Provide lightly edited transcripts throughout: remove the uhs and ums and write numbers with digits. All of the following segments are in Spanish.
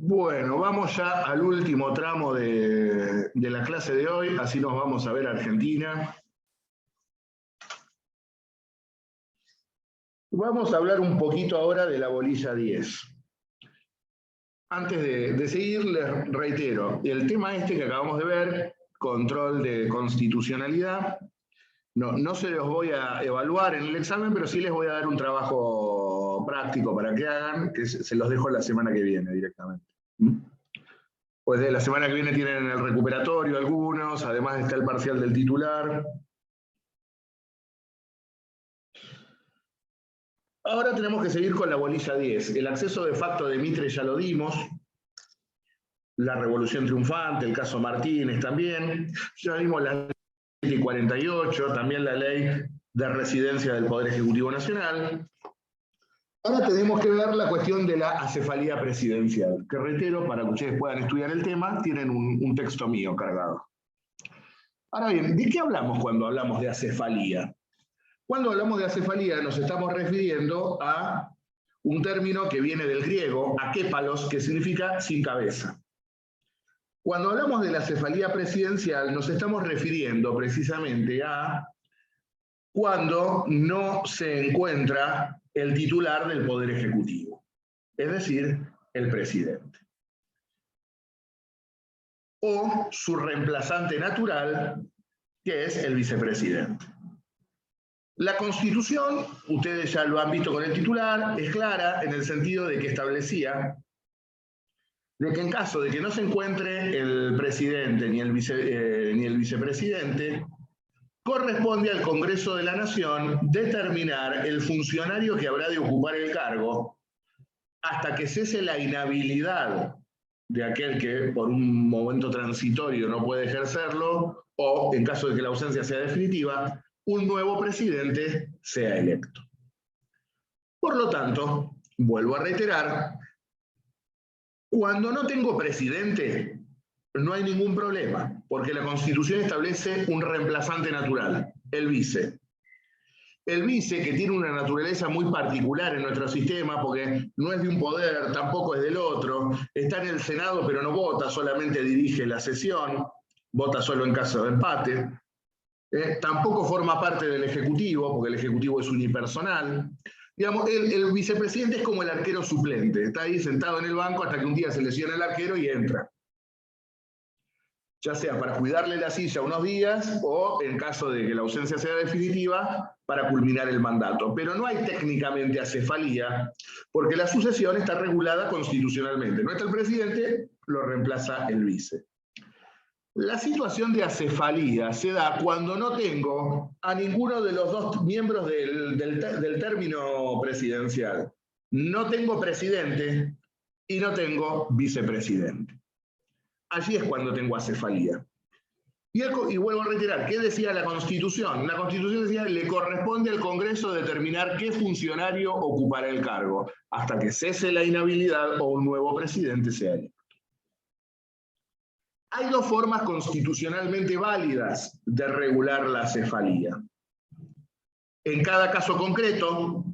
Bueno, vamos ya al último tramo de la clase de hoy, así nos vamos a ver Argentina. Vamos a hablar un poquito ahora de la bolilla 10. Antes de seguir, les reitero, el tema este que acabamos de ver, control de constitucionalidad, no se los voy a evaluar en el examen, pero sí les voy a dar un trabajo práctico para que hagan, que se los dejo la semana que viene directamente. Pues de la semana que viene tienen el recuperatorio algunos, además está el parcial del titular. Ahora tenemos que seguir con la bolilla 10. El acceso de facto de Mitre ya lo dimos. La revolución triunfante, el caso Martínez también. Ya vimos la ley 48, también la ley de residencia del Poder Ejecutivo Nacional. Ahora tenemos que ver la cuestión de la acefalía presidencial, que reitero, para que ustedes puedan estudiar el tema, tienen un texto mío cargado. Ahora bien, ¿de qué hablamos cuando hablamos de acefalía? Cuando hablamos de acefalía nos estamos refiriendo a un término que viene del griego, aképalos, que significa sin cabeza. Cuando hablamos de la acefalía presidencial nos estamos refiriendo precisamente a cuando no se encuentra el titular del Poder Ejecutivo, es decir, el presidente. O su reemplazante natural, que es el vicepresidente. La Constitución, ustedes ya lo han visto con el titular, es clara en el sentido de que establecía de que en caso de que no se encuentre el presidente ni el vicepresidente, corresponde al Congreso de la Nación determinar el funcionario que habrá de ocupar el cargo hasta que cese la inhabilidad de aquel que por un momento transitorio no puede ejercerlo, o en caso de que la ausencia sea definitiva, un nuevo presidente sea electo. Por lo tanto, vuelvo a reiterar, cuando no tengo presidente, no hay ningún problema, porque la Constitución establece un reemplazante natural, el vice. El vice, que tiene una naturaleza muy particular en nuestro sistema, porque no es de un poder, tampoco es del otro, está en el Senado pero no vota, solamente dirige la sesión, vota solo en caso de empate. Tampoco forma parte del Ejecutivo, porque el Ejecutivo es unipersonal. Digamos, el vicepresidente es como el arquero suplente, está ahí sentado en el banco hasta que un día se lesiona el arquero y entra. Ya sea para cuidarle la silla unos días o, en caso de que la ausencia sea definitiva, para culminar el mandato. Pero no hay técnicamente acefalía, porque la sucesión está regulada constitucionalmente. No está el presidente, lo reemplaza el vice. La situación de acefalía se da cuando no tengo a ninguno de los dos miembros del término presidencial. No tengo presidente y no tengo vicepresidente. Allí es cuando tengo acefalía. Y vuelvo a reiterar, ¿qué decía la Constitución? La Constitución decía que le corresponde al Congreso determinar qué funcionario ocupará el cargo, hasta que cese la inhabilidad o un nuevo presidente sea electo. Hay dos formas constitucionalmente válidas de regular la acefalía. En cada caso concreto,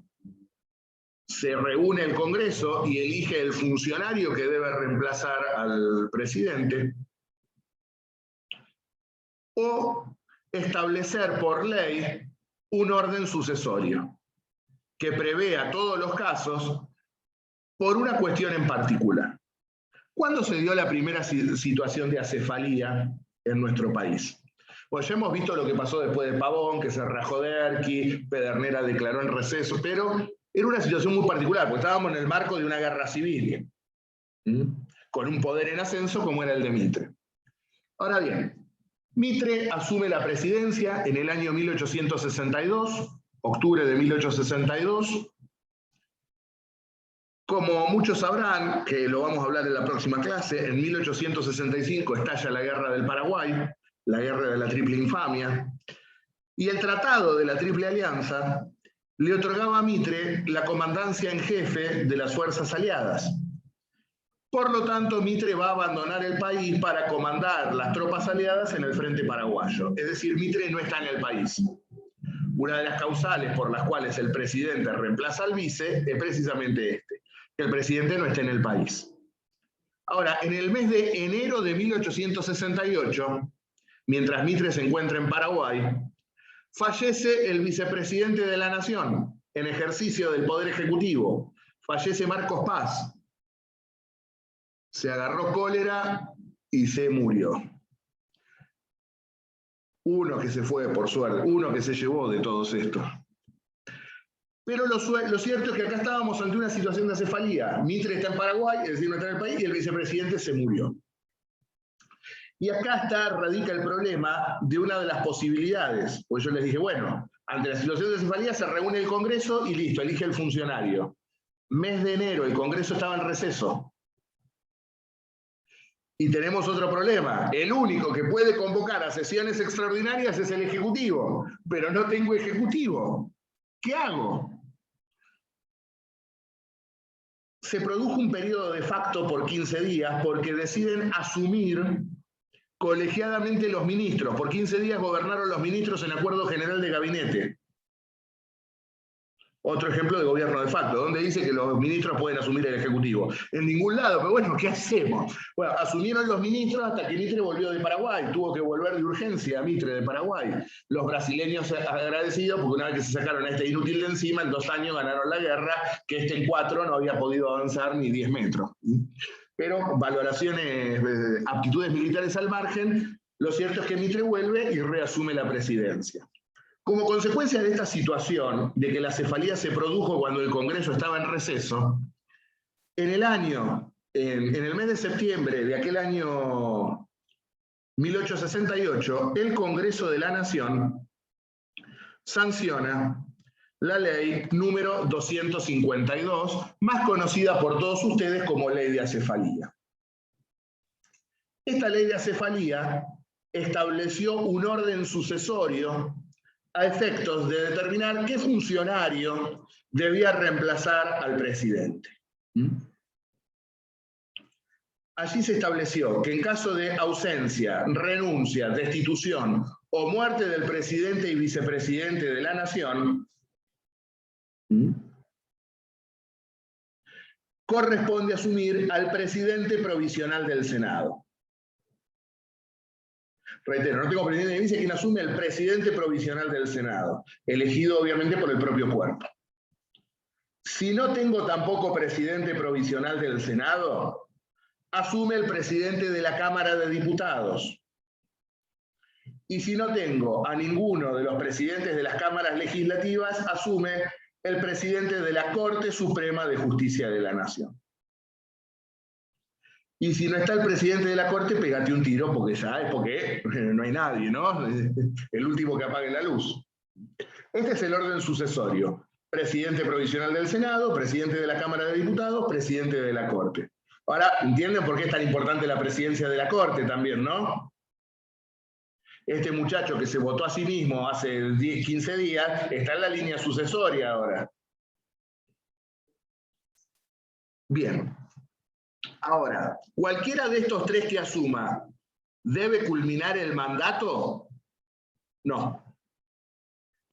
se reúne el Congreso y elige el funcionario que debe reemplazar al presidente, o establecer por ley un orden sucesorio que prevea todos los casos por una cuestión en particular. ¿Cuándo se dio la primera situación de acefalía en nuestro país? Pues ya hemos visto lo que pasó después de Pavón, que se rajó de Erqui, Pedernera declaró en receso, pero era una situación muy particular, porque estábamos en el marco de una guerra civil, con un poder en ascenso como era el de Mitre. Ahora bien, Mitre asume la presidencia en el año 1862, octubre de 1862. Como muchos sabrán, que lo vamos a hablar en la próxima clase, en 1865 estalla la Guerra del Paraguay, la Guerra de la Triple Infamia, y el Tratado de la Triple Alianza le otorgaba a Mitre la comandancia en jefe de las fuerzas aliadas. Por lo tanto, Mitre va a abandonar el país para comandar las tropas aliadas en el frente paraguayo. Es decir, Mitre no está en el país. Una de las causales por las cuales el presidente reemplaza al vice es precisamente este, que el presidente no esté en el país. Ahora, en el mes de enero de 1868, mientras Mitre se encuentra en Paraguay, fallece el vicepresidente de la Nación en ejercicio del Poder Ejecutivo. Fallece Marcos Paz. Se agarró cólera y se murió. Uno que se fue, por suerte, uno que se llevó de todos estos. Pero lo cierto es que acá estábamos ante una situación de acefalía. Mitre está en Paraguay, es decir, no está en el país, y el vicepresidente se murió. Y acá radica el problema de una de las posibilidades. Pues yo les dije, bueno, ante la situación de acefalía se reúne el Congreso y listo, elige el funcionario. Mes de enero, el Congreso estaba en receso. Y tenemos otro problema. El único que puede convocar a sesiones extraordinarias es el Ejecutivo, pero no tengo Ejecutivo. ¿Qué hago? Se produjo un periodo de facto por 15 días porque deciden asumir colegiadamente los ministros. Por 15 días gobernaron los ministros en acuerdo general de gabinete. Otro ejemplo de gobierno de facto, donde dice que los ministros pueden asumir el Ejecutivo. En ningún lado, pero bueno, ¿qué hacemos? Bueno, asumieron los ministros hasta que Mitre volvió de Paraguay. Tuvo que volver de urgencia a Mitre de Paraguay. Los brasileños agradecidos, porque una vez que se sacaron a este inútil de encima, en 2 años ganaron la guerra, que en 4 no había podido avanzar ni 10 metros. Pero valoraciones, aptitudes militares al margen, lo cierto es que Mitre vuelve y reasume la presidencia. Como consecuencia de esta situación, de que la cefalía se produjo cuando el Congreso estaba en receso, en el mes de septiembre de aquel año 1868, el Congreso de la Nación sanciona la ley número 252, más conocida por todos ustedes como ley de acefalía. Esta ley de acefalía estableció un orden sucesorio a efectos de determinar qué funcionario debía reemplazar al presidente. Allí se estableció que en caso de ausencia, renuncia, destitución o muerte del presidente y vicepresidente de la Nación, corresponde asumir al presidente provisional del Senado. Reitero, no tengo presidente de vice, quien asume el presidente provisional del Senado, elegido obviamente por el propio cuerpo. Si no tengo tampoco presidente provisional del Senado, asume el presidente de la Cámara de Diputados. Y si no tengo a ninguno de los presidentes de las cámaras legislativas, asume el presidente de la Corte Suprema de Justicia de la Nación. Y si no está el presidente de la Corte, pégate un tiro, porque ya es porque no hay nadie, ¿no? El último que apague la luz. Este es el orden sucesorio. Presidente provisional del Senado, presidente de la Cámara de Diputados, presidente de la Corte. Ahora, ¿entienden por qué es tan importante la presidencia de la Corte también, no? Este muchacho que se votó a sí mismo hace 15 días, está en la línea sucesoria ahora. Bien. Ahora, ¿cualquiera de estos 3 que asuma debe culminar el mandato? No.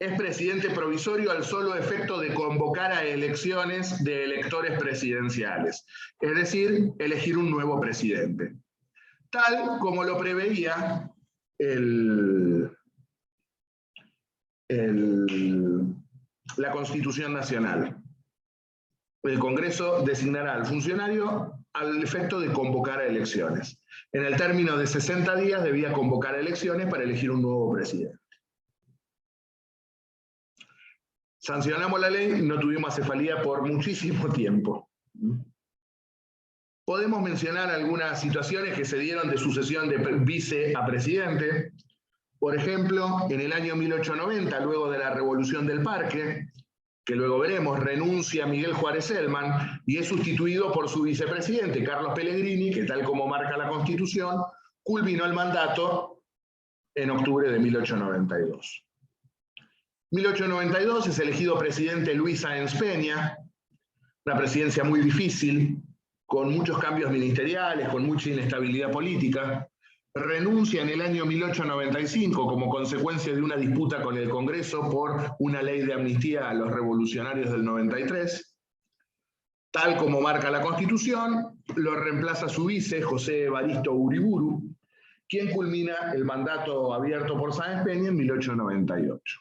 Es presidente provisorio al solo efecto de convocar a elecciones de electores presidenciales, es decir, elegir un nuevo presidente, tal como lo preveía la Constitución Nacional. El Congreso designará al funcionario al efecto de convocar a elecciones. En el término de 60 días debía convocar a elecciones para elegir un nuevo presidente. Sancionamos la ley, no tuvimos acefalía por muchísimo tiempo. Podemos mencionar algunas situaciones que se dieron de sucesión de vice a presidente. Por ejemplo, en el año 1890, luego de la Revolución del Parque, que luego veremos, renuncia Miguel Juárez Celman y es sustituido por su vicepresidente, Carlos Pellegrini, que tal como marca la Constitución, culminó el mandato en octubre de 1892. 1892 es elegido presidente Luis Sáenz Peña, una presidencia muy difícil, con muchos cambios ministeriales, con mucha inestabilidad política. Renuncia en el año 1895 como consecuencia de una disputa con el Congreso por una ley de amnistía a los revolucionarios del 93. tal como marca la Constitución, lo reemplaza su vice, José Evaristo Uriburu, quien culmina el mandato abierto por Sáenz Peña en 1898.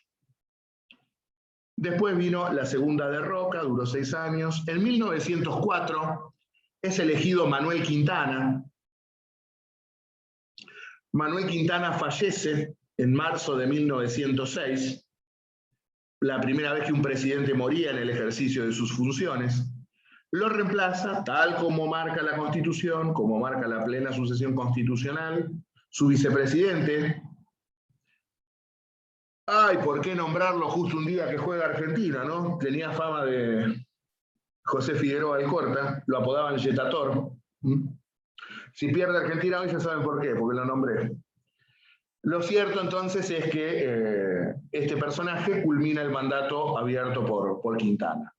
Después vino la segunda de Roca, duró 6 años. En 1904 es elegido Manuel Quintana. Manuel Quintana fallece en marzo de 1906, la primera vez que un presidente moría en el ejercicio de sus funciones. Lo reemplaza, tal como marca la Constitución, como marca la plena sucesión constitucional, su vicepresidente. Ay, ¿por qué nombrarlo justo un día que juega Argentina, no? Tenía fama de José Figueroa Alcorta, lo apodaban Yetator. Si pierde Argentina hoy ya saben por qué, porque lo nombré. Lo cierto entonces es que este personaje culmina el mandato abierto por Quintana.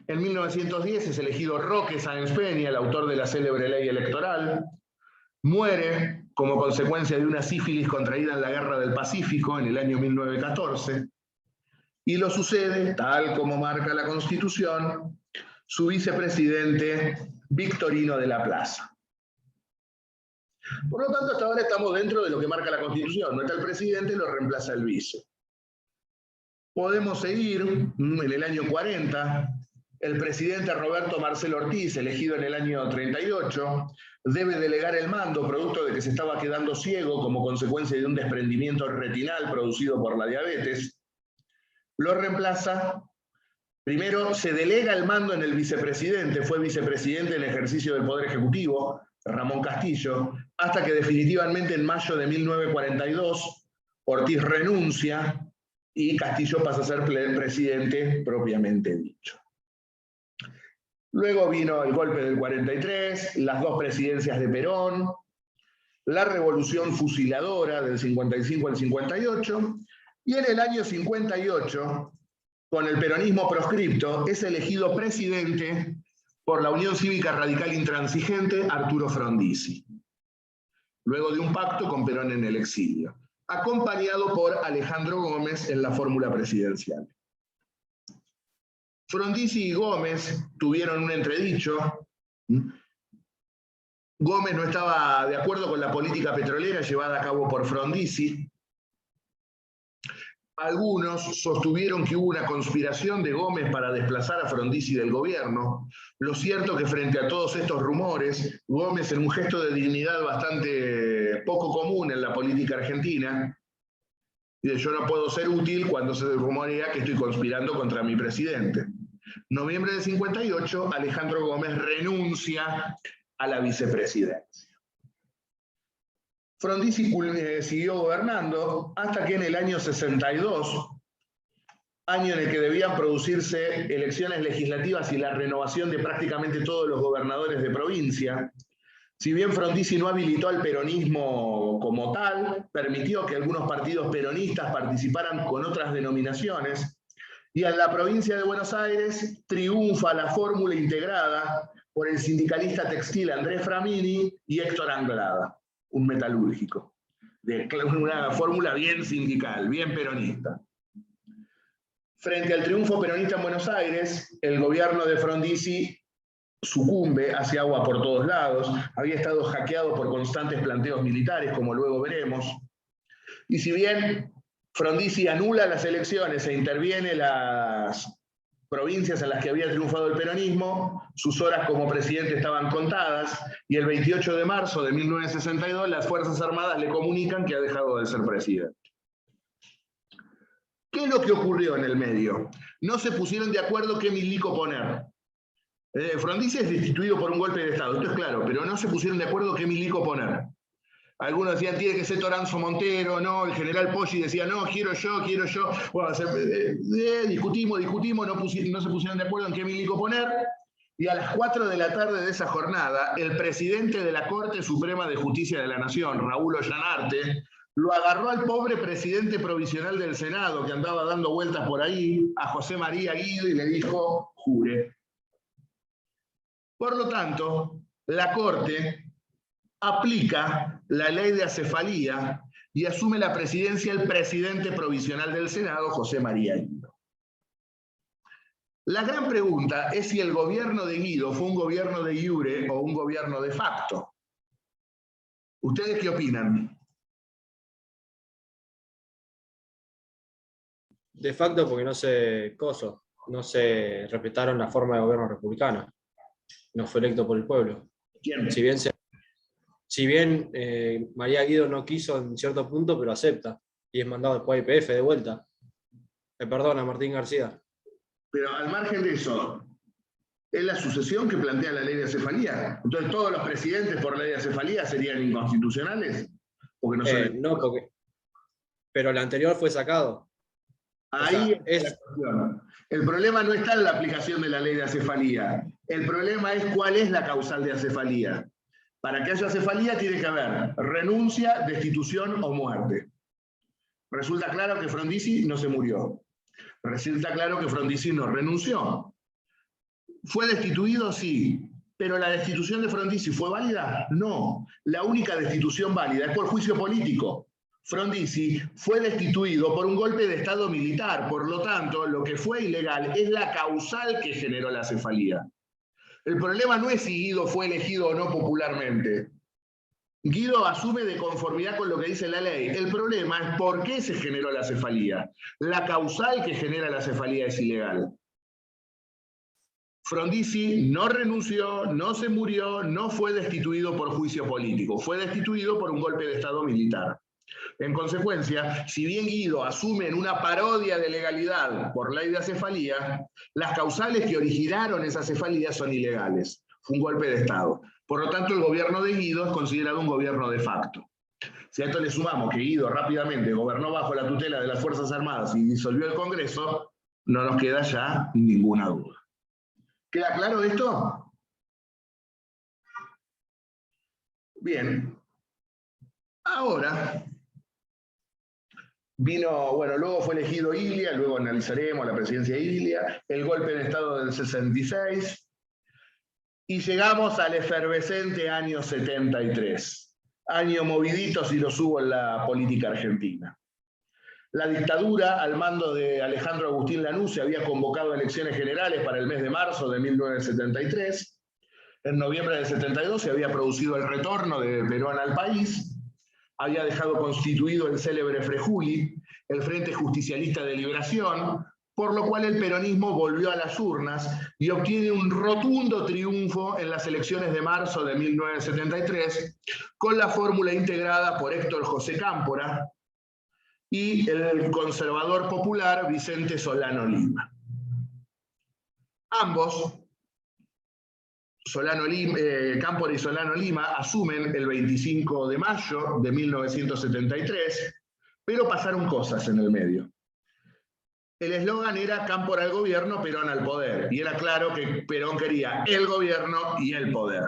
En 1910 es elegido Roque Sáenz Peña, el autor de la célebre ley electoral. Muere como consecuencia de una sífilis contraída en la Guerra del Pacífico en el año 1914. Y lo sucede, tal como marca la Constitución, su vicepresidente Victorino de la Plaza. Por lo tanto, hasta ahora estamos dentro de lo que marca la Constitución. No está el presidente, lo reemplaza el vice. Podemos seguir en el año 40. El presidente Roberto Marcelo Ortiz, elegido en el año 38, debe delegar el mando, producto de que se estaba quedando ciego como consecuencia de un desprendimiento retinal producido por la diabetes. Lo reemplaza. Primero se delega el mando en el vicepresidente, fue vicepresidente en ejercicio del Poder Ejecutivo, Ramón Castillo, hasta que definitivamente en mayo de 1942 Ortiz renuncia y Castillo pasa a ser presidente propiamente dicho. Luego vino el golpe del 43, las 2 presidencias de Perón, la revolución fusiladora del 55 al 58, y en el año 58, con el peronismo proscripto, es elegido presidente por la Unión Cívica Radical Intransigente Arturo Frondizi, luego de un pacto con Perón en el exilio, acompañado por Alejandro Gómez en la fórmula presidencial. Frondizi y Gómez tuvieron un entredicho. Gómez no estaba de acuerdo con la política petrolera llevada a cabo por Frondizi. Algunos sostuvieron que hubo una conspiración de Gómez para desplazar a Frondizi del gobierno. Lo cierto es que frente a todos estos rumores, Gómez, en un gesto de dignidad bastante poco común en la política argentina, dice: yo no puedo ser útil cuando se rumorea que estoy conspirando contra mi presidente. Noviembre de 58, Alejandro Gómez renuncia a la vicepresidencia. Frondizi siguió gobernando hasta que en el año 62, año en el que debían producirse elecciones legislativas y la renovación de prácticamente todos los gobernadores de provincia, si bien Frondizi no habilitó al peronismo como tal, permitió que algunos partidos peronistas participaran con otras denominaciones, y en la provincia de Buenos Aires triunfa la fórmula integrada por el sindicalista textil Andrés Framini y Héctor Anglada, un metalúrgico, de una fórmula bien sindical, bien peronista. Frente al triunfo peronista en Buenos Aires, el gobierno de Frondizi sucumbe, hace agua por todos lados, había estado hackeado por constantes planteos militares, como luego veremos, y si bien Frondizi anula las elecciones e interviene en las provincias en las que había triunfado el peronismo, sus horas como presidente estaban contadas, y el 28 de marzo de 1962 las Fuerzas Armadas le comunican que ha dejado de ser presidente. ¿Qué es lo que ocurrió en el medio? No se pusieron de acuerdo qué milico poner. Frondizi es destituido por un golpe de Estado, esto es claro, pero no se pusieron de acuerdo qué milico poner. Algunos decían, tiene que ser Toranzo Montero, no, el general Poggi decía, no, quiero yo. Bueno, discutimos, no se pusieron de acuerdo en qué milico poner, y a las 4 de la tarde de esa jornada, el presidente de la Corte Suprema de Justicia de la Nación, Raúl Ollanarte, lo agarró al pobre presidente provisional del Senado, que andaba dando vueltas por ahí, a José María Guido, y le dijo, jure. Por lo tanto, la Corte aplica la ley de acefalía y asume la presidencia el presidente provisional del Senado, José María Guido. La gran pregunta es si el gobierno de Guido fue un gobierno de iure o un gobierno de facto. ¿Ustedes qué opinan? De facto porque no se respetaron la forma de gobierno republicana. No fue electo por el pueblo. ¿Quién? Si bien María Guido no quiso en cierto punto, pero acepta. Y es mandado después a YPF de vuelta. Perdona, Martín García. Pero al margen de eso, ¿es la sucesión que plantea la ley de acefalía? Entonces, ¿todos los presidentes por ley de acefalía serían inconstitucionales? Porque no son No, pero el anterior fue sacado. Ahí está la cuestión. El problema no está en la aplicación de la ley de acefalía. El problema es cuál es la causal de acefalía. Para que haya acefalía tiene que haber renuncia, destitución o muerte. Resulta claro que Frondizi no se murió. Resulta claro que Frondizi no renunció. ¿Fue destituido? Sí. ¿Pero la destitución de Frondizi fue válida? No. La única destitución válida es por juicio político. Frondizi fue destituido por un golpe de Estado militar. Por lo tanto, lo que fue ilegal es la causal que generó la cefalía. El problema no es si Guido fue elegido o no popularmente. Guido asume de conformidad con lo que dice la ley. El problema es por qué se generó la cefalía. La causal que genera la cefalía es ilegal. Frondizi no renunció, no se murió, no fue destituido por juicio político. Fue destituido por un golpe de Estado militar. En consecuencia, si bien Guido asume en una parodia de legalidad por ley de acefalía, las causales que originaron esa cefalía son ilegales. Fue un golpe de Estado. Por lo tanto, el gobierno de Guido es considerado un gobierno de facto. Si a esto le sumamos que Guido rápidamente gobernó bajo la tutela de las Fuerzas Armadas y disolvió el Congreso, no nos queda ya ninguna duda. ¿Queda claro esto? Bien. Ahora luego fue elegido Ilia, luego analizaremos la presidencia de Ilia, el golpe de Estado del 66, y llegamos al efervescente año 73, año movidito si los hubo en la política argentina. La dictadura, al mando de Alejandro Agustín Lanusse, había convocado elecciones generales para el mes de marzo de 1973. En noviembre del 72 se había producido el retorno de Perón al país. Había dejado constituido el célebre Frejuli, el Frente Justicialista de Liberación, por lo cual el peronismo volvió a las urnas y obtiene un rotundo triunfo en las elecciones de marzo de 1973, con la fórmula integrada por Héctor José Cámpora y el conservador popular Vicente Solano Lima. Ambos, Cámpora y Solano Lima, asumen el 25 de mayo de 1973, pero pasaron cosas en el medio. El eslogan era Cámpora al gobierno, Perón al poder, y era claro que Perón quería el gobierno y el poder.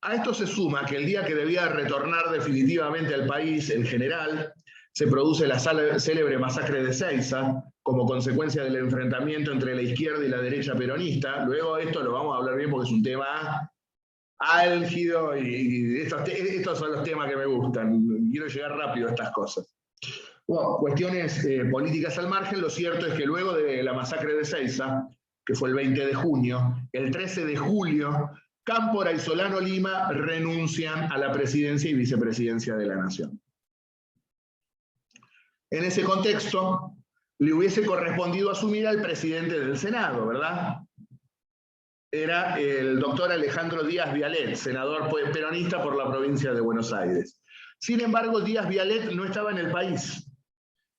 A esto se suma que el día que debía retornar definitivamente al país, el general, se produce la célebre masacre de Seiza, como consecuencia del enfrentamiento entre la izquierda y la derecha peronista. Luego esto lo vamos a hablar bien porque es un tema álgido y estos son los temas que me gustan. Quiero llegar rápido a estas cosas. Bueno, cuestiones políticas al margen, lo cierto es que luego de la masacre de Seiza, que fue el 20 de junio, el 13 de julio, Cámpora y Solano Lima renuncian a la presidencia y vicepresidencia de la Nación. En ese contexto, le hubiese correspondido asumir al presidente del Senado, ¿verdad? Era el doctor Alejandro Díaz Vialet, senador peronista por la provincia de Buenos Aires. Sin embargo, Díaz Vialet no estaba en el país.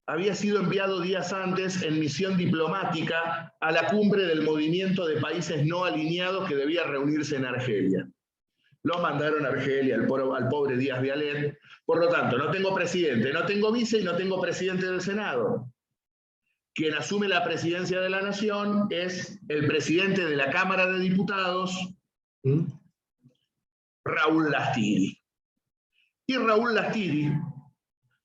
Había sido enviado días antes en misión diplomática a la cumbre del movimiento de países no alineados que debía reunirse en Argelia. Lo mandaron a Argelia al pobre Díaz Vialet. Por lo tanto, no tengo presidente, no tengo vice y no tengo presidente del Senado. Quien asume la presidencia de la Nación es el presidente de la Cámara de Diputados, Raúl Lastiri. Y Raúl Lastiri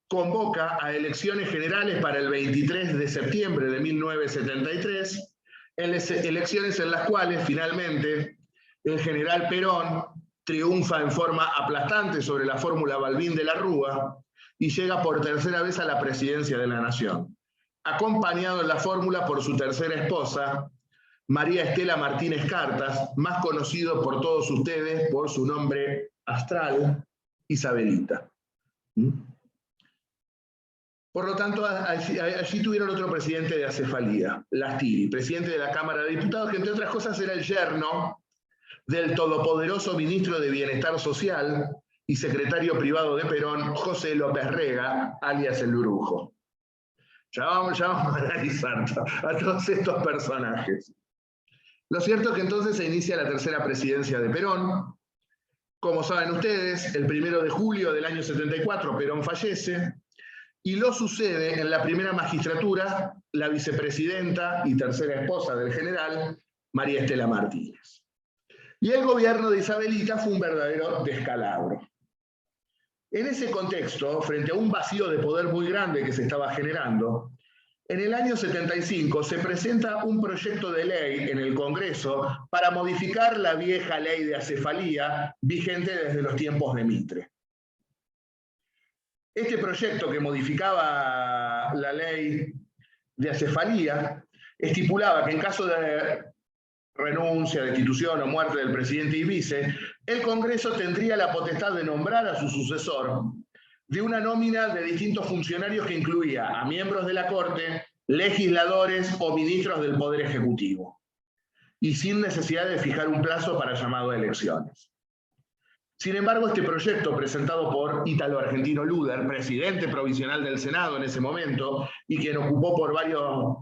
convoca a elecciones generales para el 23 de septiembre de 1973, elecciones en las cuales finalmente el general Perón triunfa en forma aplastante sobre la fórmula Balbín de la Rúa y llega por tercera vez a la presidencia de la Nación, acompañado en la fórmula por su tercera esposa, María Estela Martínez Cartas, más conocido por todos ustedes por su nombre astral, Isabelita. Por lo tanto, allí tuvieron otro presidente de acefalía, Lastiri, presidente de la Cámara de Diputados, que entre otras cosas era el yerno del todopoderoso ministro de Bienestar Social y secretario privado de Perón, José López Rega, alias el Brujo. Ya vamos a analizar a todos estos personajes. Lo cierto es que entonces se inicia la tercera presidencia de Perón. Como saben ustedes, el 1 de julio del año 74 Perón fallece y lo sucede en la primera magistratura la vicepresidenta y tercera esposa del general, María Estela Martínez. Y el gobierno de Isabelita fue un verdadero descalabro. En ese contexto, frente a un vacío de poder muy grande que se estaba generando, en el año 75 se presenta un proyecto de ley en el Congreso para modificar la vieja ley de acefalía vigente desde los tiempos de Mitre. Este proyecto, que modificaba la ley de acefalía, estipulaba que en caso de renuncia, destitución o muerte del presidente y vice, el Congreso tendría la potestad de nombrar a su sucesor de una nómina de distintos funcionarios que incluía a miembros de la Corte, legisladores o ministros del Poder Ejecutivo, y sin necesidad de fijar un plazo para llamado a elecciones. Sin embargo, este proyecto, presentado por Ítalo Argentino Luder, presidente provisional del Senado en ese momento, y quien ocupó por varios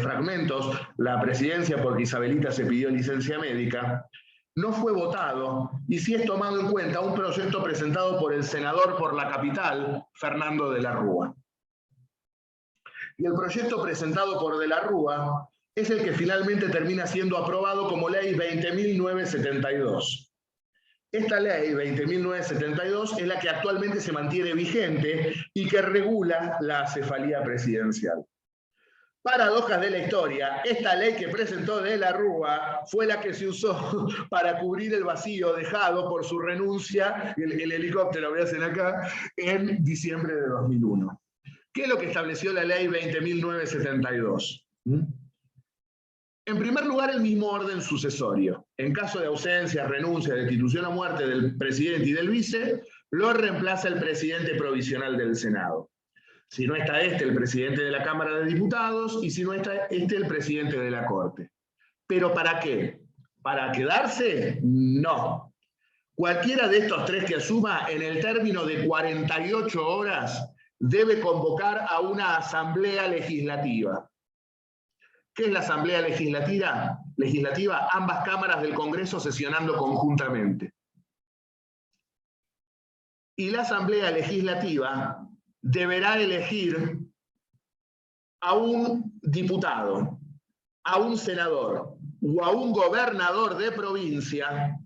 fragmentos la presidencia porque Isabelita se pidió licencia médica, no fue votado y sí es tomado en cuenta un proyecto presentado por el senador por la capital, Fernando de la Rúa. Y el proyecto presentado por de la Rúa es el que finalmente termina siendo aprobado como ley 20.972. Esta ley 20.972 es la que actualmente se mantiene vigente y que regula la acefalía presidencial. Paradojas de la historia, esta ley que presentó de la Rúa fue la que se usó para cubrir el vacío dejado por su renuncia, el helicóptero que hacen acá, en diciembre de 2001. ¿Qué es lo que estableció la ley 20.972? En primer lugar, el mismo orden sucesorio. En caso de ausencia, renuncia, destitución o muerte del presidente y del vice, lo reemplaza el presidente provisional del Senado. Si no está el presidente de la Cámara de Diputados, y si no está el presidente de la Corte. ¿Pero para qué? ¿Para quedarse? No. Cualquiera de estos tres que asuma, en el término de 48 horas, debe convocar a una asamblea legislativa. ¿Qué es la asamblea legislativa? Ambas cámaras del Congreso sesionando conjuntamente. Y la asamblea legislativa deberá elegir a un diputado, a un senador o a un gobernador de provincia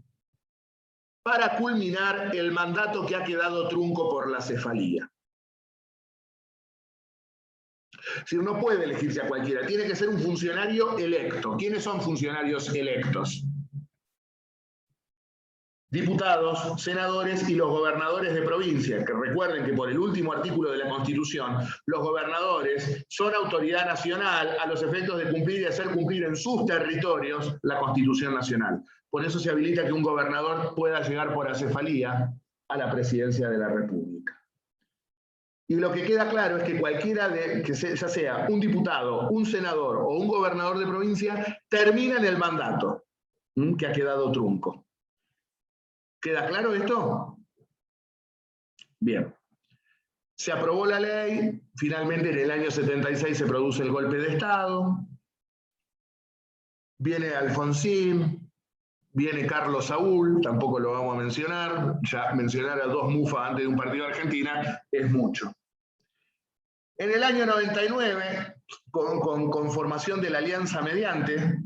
para culminar el mandato que ha quedado trunco por la acefalía. Si no puede elegirse a cualquiera, tiene que ser un funcionario electo. ¿Quiénes son funcionarios electos? Diputados, senadores y los gobernadores de provincia, que recuerden que por el último artículo de la Constitución, los gobernadores son autoridad nacional a los efectos de cumplir y hacer cumplir en sus territorios la Constitución Nacional. Por eso se habilita que un gobernador pueda llegar por acefalía a la presidencia de la República. Y lo que queda claro es que cualquiera ya sea un diputado, un senador o un gobernador de provincia, termina en el mandato que ha quedado trunco. ¿Queda claro esto? Bien. Se aprobó la ley, finalmente en el año 76 se produce el golpe de Estado, viene Alfonsín, viene Carlos Saúl, tampoco lo vamos a mencionar, ya mencionar a dos mufas antes de un partido de Argentina es mucho. En el año 99, con formación de la Alianza Mediante,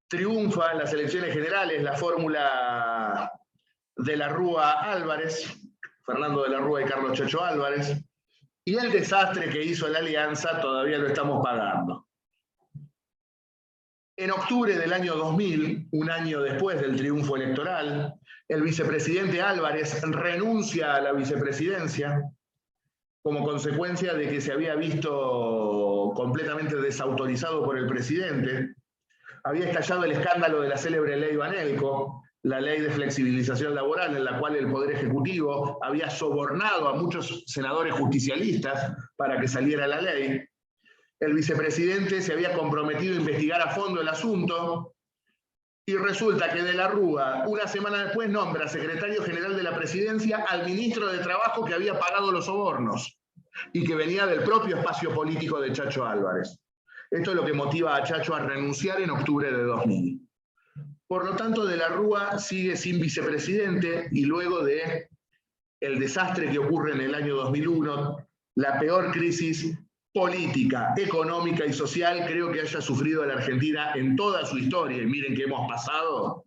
triunfa en las elecciones generales la fórmula de la Rúa Álvarez, Fernando de la Rúa y Carlos Chocho Álvarez, y el desastre que hizo la Alianza todavía lo estamos pagando. En octubre del año 2000, un año después del triunfo electoral, el vicepresidente Álvarez renuncia a la vicepresidencia como consecuencia de que se había visto completamente desautorizado por el presidente había estallado el escándalo de la célebre ley Banelco, la ley de flexibilización laboral, en la cual el Poder Ejecutivo había sobornado a muchos senadores justicialistas para que saliera la ley. El vicepresidente se había comprometido a investigar a fondo el asunto, y resulta que de la Rúa, una semana después, nombra secretario general de la presidencia al ministro de Trabajo que había pagado los sobornos y que venía del propio espacio político de Chacho Álvarez. Esto es lo que motiva a Chacho a renunciar en octubre de 2000. Por lo tanto, de la Rúa sigue sin vicepresidente, y luego de el desastre que ocurre en el año 2001, la peor crisis política, económica y social creo que haya sufrido la Argentina en toda su historia. Y miren que hemos pasado.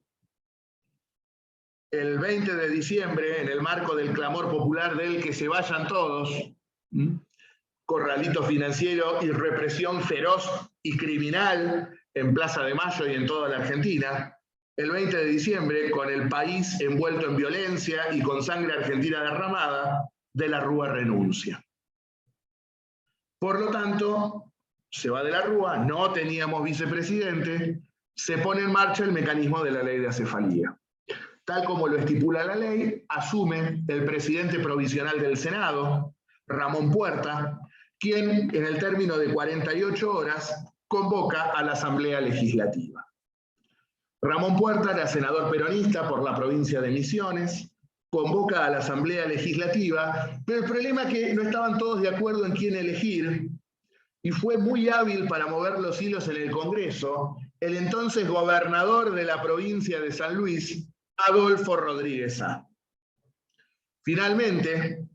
El 20 de diciembre, en el marco del clamor popular del que se vayan todos, corralito financiero y represión feroz y criminal en Plaza de Mayo y en toda la Argentina, el 20 de diciembre, con el país envuelto en violencia y con sangre argentina derramada, de la Rúa renuncia. Por lo tanto, se va de la Rúa, no teníamos vicepresidente, se pone en marcha el mecanismo de la ley de acefalía. Tal como lo estipula la ley, asume el presidente provisional del Senado, Ramón Puerta, quien en el término de 48 horas convoca a la Asamblea Legislativa. Ramón Puerta era senador peronista por la provincia de Misiones, convoca a la Asamblea Legislativa, pero el problema es que no estaban todos de acuerdo en quién elegir, y fue muy hábil para mover los hilos en el Congreso el entonces gobernador de la provincia de San Luis, Adolfo Rodríguez Sá. Finalmente,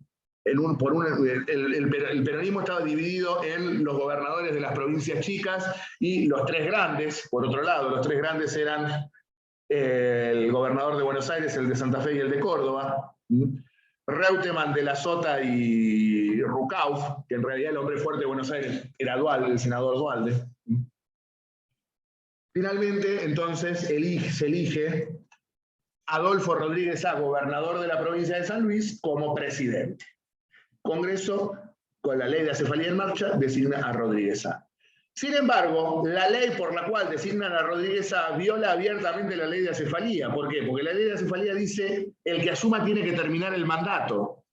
el peronismo estaba dividido en los gobernadores de las provincias chicas y los tres grandes. Por otro lado, los tres grandes eran el gobernador de Buenos Aires, el de Santa Fe y el de Córdoba, Reutemann, de la Sota y Rucauf, que en realidad el hombre fuerte de Buenos Aires era Duhalde, el senador Duhalde. Finalmente, entonces, se elige Adolfo Rodríguez Sá, gobernador de la provincia de San Luis, como presidente. Congreso, con la ley de acefalía en marcha, designa a Rodríguez Sá. Sin embargo, la ley por la cual designan a Rodríguez Sá viola abiertamente la ley de acefalía. ¿Por qué? Porque la ley de acefalía dice el que asuma tiene que terminar el mandato.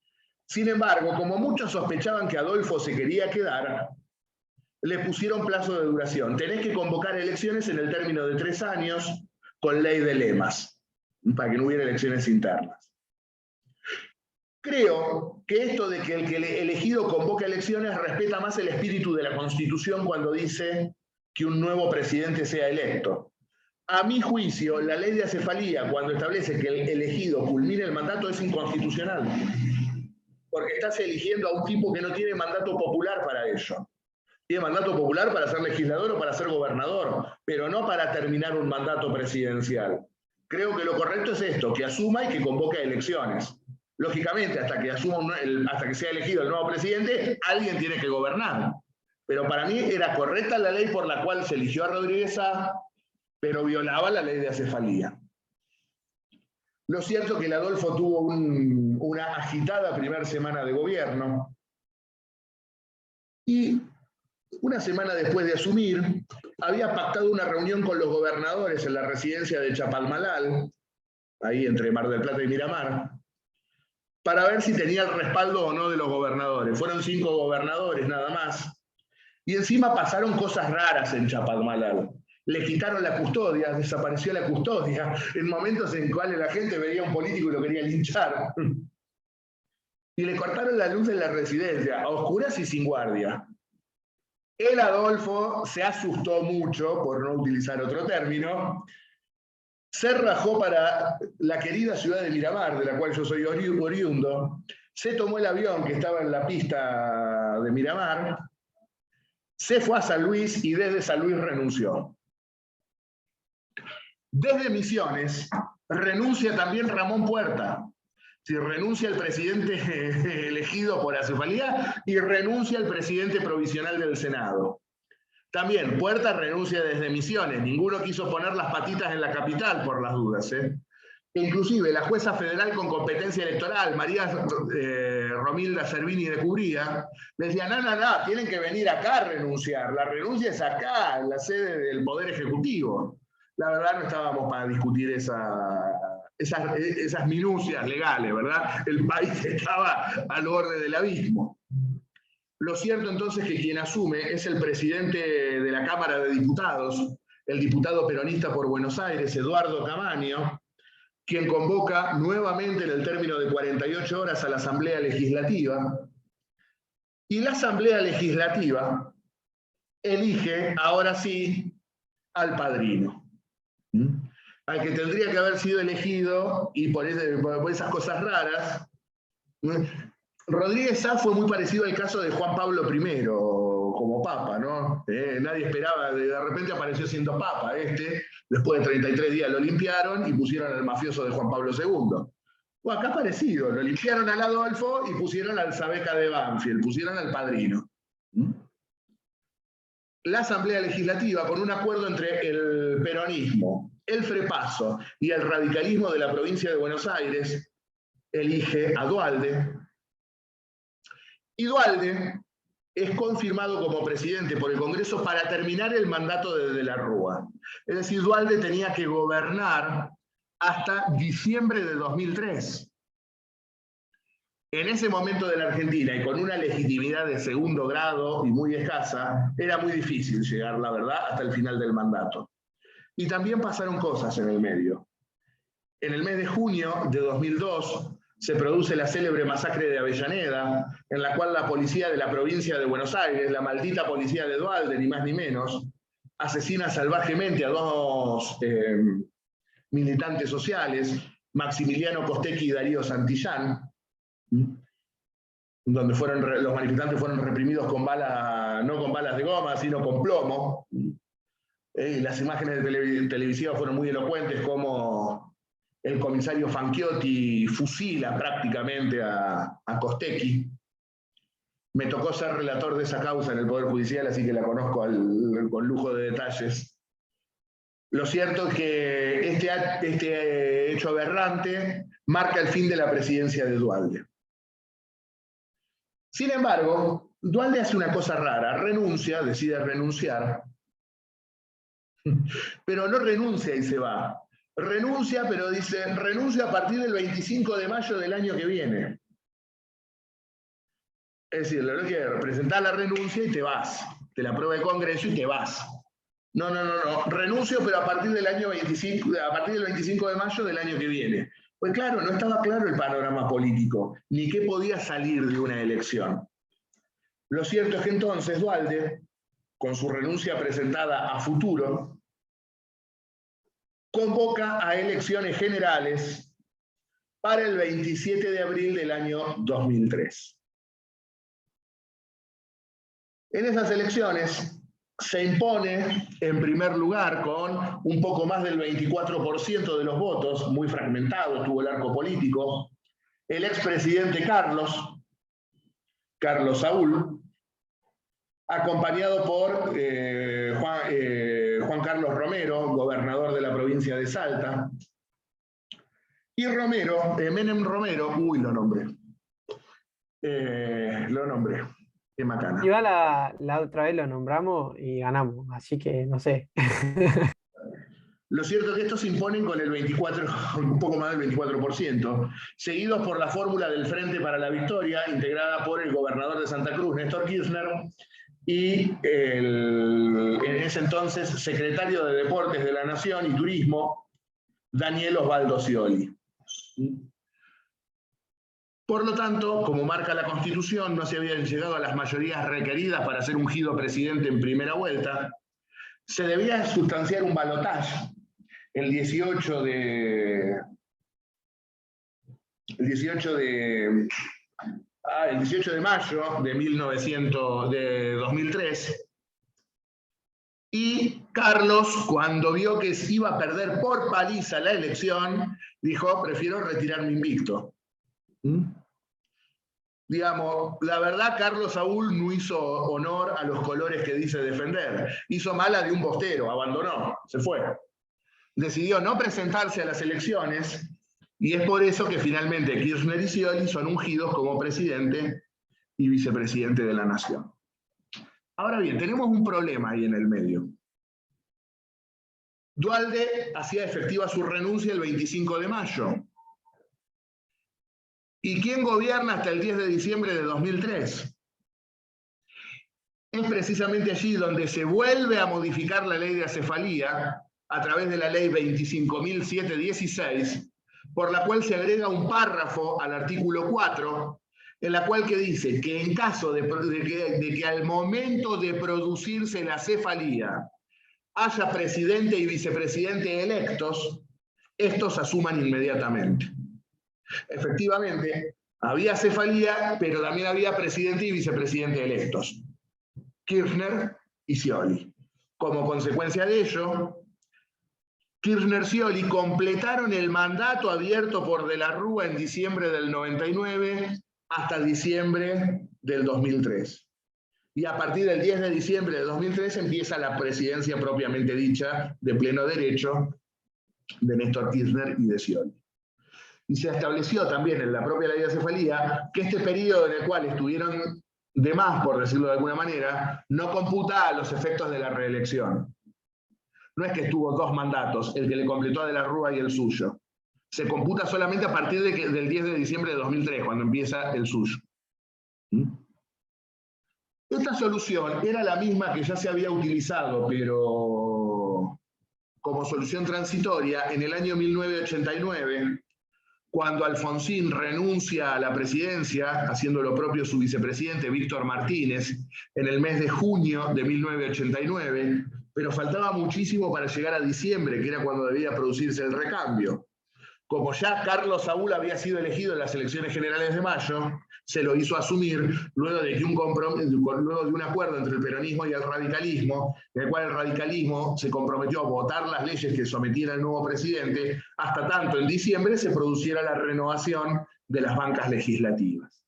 Sin embargo, como muchos sospechaban que Adolfo se quería quedar, le pusieron plazo de duración. Tenés que convocar elecciones en el término de 3 años con ley de lemas, para que no hubiera elecciones internas. Creo que esto de que el elegido convoca elecciones respeta más el espíritu de la Constitución cuando dice que un nuevo presidente sea electo. A mi juicio, la ley de acefalía, cuando establece que el elegido culmine el mandato, es inconstitucional. Porque estás eligiendo a un tipo que no tiene mandato popular para ello. Tiene mandato popular para ser legislador o para ser gobernador, pero no para terminar un mandato presidencial. Creo que lo correcto es esto, que asuma y que convoque elecciones. Lógicamente, hasta que sea elegido el nuevo presidente, alguien tiene que gobernar. Pero para mí era correcta la ley por la cual se eligió a Rodríguez Sá, pero violaba la ley de acefalía. Lo cierto es que el Adolfo tuvo una agitada primera semana de gobierno, y una semana después de asumir, había pactado una reunión con los gobernadores en la residencia de Chapalmalal, ahí entre Mar del Plata y Miramar, para ver si tenía el respaldo o no de los gobernadores. Fueron 5 gobernadores nada más. Y encima pasaron cosas raras en Chapalmalal. Le quitaron la custodia, desapareció la custodia, en momentos en cuales la gente veía a un político y lo quería linchar. Y le cortaron la luz en la residencia, a oscuras y sin guardia. El Adolfo se asustó mucho, por no utilizar otro término, se rajó para la querida ciudad de Miramar, de la cual yo soy oriundo, se tomó el avión que estaba en la pista de Miramar, se fue a San Luis y desde San Luis renunció. Desde Misiones renuncia también Ramón Puerta. Si renuncia el presidente elegido por acefalía y renuncia el presidente provisional del Senado. También Puerta renuncia desde Misiones. Ninguno quiso poner las patitas en la capital por las dudas. Inclusive la jueza federal con competencia electoral, María Romilda Servini de Cubría, decía, no, tienen que venir acá a renunciar. La renuncia es acá, en la sede del Poder Ejecutivo. La verdad no estábamos para discutir esas minucias legales, ¿verdad? El país estaba al borde del abismo. Lo cierto entonces es que quien asume es el presidente de la Cámara de Diputados, el diputado peronista por Buenos Aires, Eduardo Camaño, quien convoca nuevamente en el término de 48 horas a la Asamblea Legislativa. Y la Asamblea Legislativa elige, ahora sí, al padrino. Al que tendría que haber sido elegido, y por esas cosas raras, Rodríguez Sá fue muy parecido al caso de Juan Pablo I como papa, ¿no? Nadie esperaba, de repente apareció siendo papa después de 33 días lo limpiaron y pusieron al mafioso de Juan Pablo II. Bueno, acá parecido, lo limpiaron al Adolfo y pusieron al Sabeca de Banfield, pusieron al padrino. La Asamblea Legislativa, con un acuerdo entre el peronismo, el Frepaso y el radicalismo de la provincia de Buenos Aires, elige a Duhalde. Y Duhalde es confirmado como presidente por el Congreso para terminar el mandato de la Rúa. Es decir, Duhalde tenía que gobernar hasta diciembre de 2003. En ese momento de la Argentina, y con una legitimidad de segundo grado y muy escasa, era muy difícil llegar, la verdad, hasta el final del mandato. Y también pasaron cosas en el medio. En el mes de junio de 2002, se produce la célebre masacre de Avellaneda, en la cual la policía de la provincia de Buenos Aires, la maldita policía de Duhalde, ni más ni menos, asesina salvajemente a dos militantes sociales, Maximiliano Costecchi y Darío Santillán, donde los manifestantes fueron reprimidos con balas, no con balas de goma, sino con plomo. Las imágenes televisivas fueron muy elocuentes, como el comisario Fanchiotti fusila prácticamente a Costecchi. Me tocó ser relator de esa causa en el Poder Judicial, así que la conozco con lujo de detalles. Lo cierto es que este hecho aberrante marca el fin de la presidencia de Duhalde. Sin embargo, Duhalde hace una cosa rara, decide renunciar, pero no renuncia y se va. Renuncia, pero dice, renuncia a partir del 25 de mayo del año que viene. Es decir, lo que presentar la renuncia y te vas. Te la aprueba el Congreso y te vas. No. Renuncio, pero a partir del 25 de mayo del año que viene. Pues claro, no estaba claro el panorama político, ni qué podía salir de una elección. Lo cierto es que entonces Duhalde, con su renuncia presentada a futuro, convoca a elecciones generales para el 27 de abril del año 2003. En esas elecciones se impone, en primer lugar, con un poco más del 24% de los votos, muy fragmentado estuvo el arco político, el expresidente Carlos Saúl, acompañado por Juan Carlos Romero, gobernador de la provincia de Salta, y Menem Romero, lo nombré, qué macana. Igual la otra vez lo nombramos y ganamos, así que no sé. Lo cierto es que estos se imponen con el 24, un poco más del 24%, seguidos por la fórmula del Frente para la Victoria, integrada por el gobernador de Santa Cruz, Néstor Kirchner, y en ese entonces secretario de Deportes de la Nación y Turismo, Daniel Osvaldo Scioli. Por lo tanto, como marca la Constitución, no se habían llegado a las mayorías requeridas para ser ungido presidente en primera vuelta. Se debía sustanciar un balotaje el 18 de mayo de 2003. Y Carlos, cuando vio que se iba a perder por paliza la elección, dijo, prefiero retirarme invicto. Digamos, la verdad, Carlos Saúl no hizo honor a los colores que dice defender. Hizo mala de un bostero, abandonó, se fue. Decidió no presentarse a las elecciones Y es por eso que finalmente Kirchner y Scioli son ungidos como presidente y vicepresidente de la Nación. Ahora bien, tenemos un problema ahí en el medio. Duhalde hacía efectiva su renuncia el 25 de mayo. ¿Y quién gobierna hasta el 10 de diciembre de 2003? Es precisamente allí donde se vuelve a modificar la ley de acefalía a través de la ley 25.716, por la cual se agrega un párrafo al artículo 4, en la cual que dice que en caso de que al momento de producirse la cefalía haya presidente y vicepresidente electos, estos asuman inmediatamente. Efectivamente, había cefalía, pero también había presidente y vicepresidente electos, Kirchner y Scioli. Como consecuencia de ello, Kirchner y Scioli completaron el mandato abierto por De la Rúa en diciembre del 99 hasta diciembre del 2003. Y a partir del 10 de diciembre de 2003 empieza la presidencia propiamente dicha de pleno derecho de Néstor Kirchner y de Scioli. Y se estableció también en la propia ley de acefalía que este periodo en el cual estuvieron de más, por decirlo de alguna manera, no computa a los efectos de la reelección. No es que estuvo 2 mandatos, el que le completó a De la Rúa y el suyo. Se computa solamente a partir del 10 de diciembre de 2003, cuando empieza el suyo. Esta solución era la misma que ya se había utilizado, pero como solución transitoria, en el año 1989, cuando Alfonsín renuncia a la presidencia, haciendo lo propio su vicepresidente Víctor Martínez, en el mes de junio de 1989, pero faltaba muchísimo para llegar a diciembre, que era cuando debía producirse el recambio. Como ya Carlos Saúl había sido elegido en las elecciones generales de mayo, se lo hizo asumir luego de un acuerdo entre el peronismo y el radicalismo, en el cual el radicalismo se comprometió a votar las leyes que sometiera el nuevo presidente, hasta tanto en diciembre se produciera la renovación de las bancas legislativas.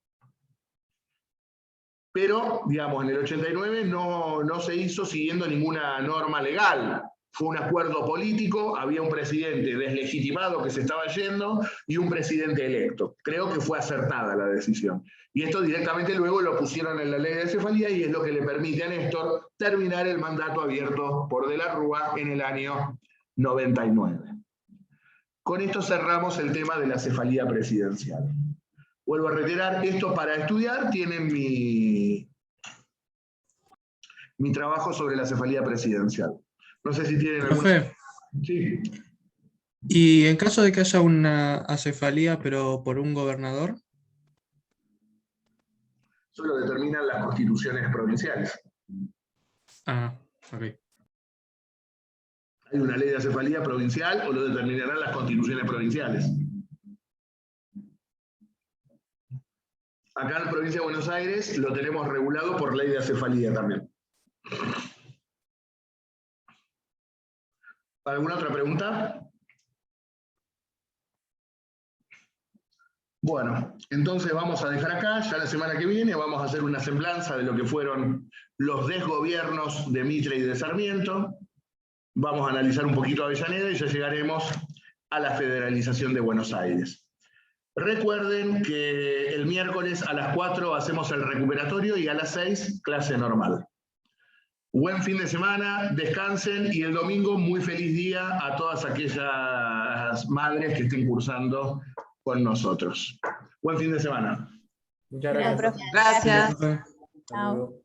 Pero, digamos, en el 89 no se hizo siguiendo ninguna norma legal. Fue un acuerdo político, había un presidente deslegitimado que se estaba yendo y un presidente electo. Creo que fue acertada la decisión. Y esto directamente luego lo pusieron en la ley de cefalía y es lo que le permite a Néstor terminar el mandato abierto por De la Rúa en el año 99. Con esto cerramos el tema de la cefalía presidencial. Vuelvo a reiterar, esto para estudiar tienen mi trabajo sobre la cefalía presidencial. No sé si tienen Profe, Sí. ¿y en caso de que haya una acefalía, pero por un gobernador? Eso lo determinan las constituciones provinciales. Ah, ok. Hay una ley de acefalía provincial o lo determinarán las constituciones provinciales. Acá en la provincia de Buenos Aires lo tenemos regulado por ley de acefalía también. ¿Alguna otra pregunta? Bueno, entonces vamos a dejar acá, ya la semana que viene vamos a hacer una semblanza de lo que fueron los desgobiernos de Mitre y de Sarmiento. Vamos a analizar un poquito Avellaneda y ya llegaremos a la federalización de Buenos Aires. Recuerden que el miércoles a las 4 hacemos el recuperatorio y a las 6 clase normal. Buen fin de semana, descansen y el domingo muy feliz día a todas aquellas madres que estén cursando con nosotros. Buen fin de semana. Muchas Gracias, gracias. profe. Gracias. Profe. Hasta luego.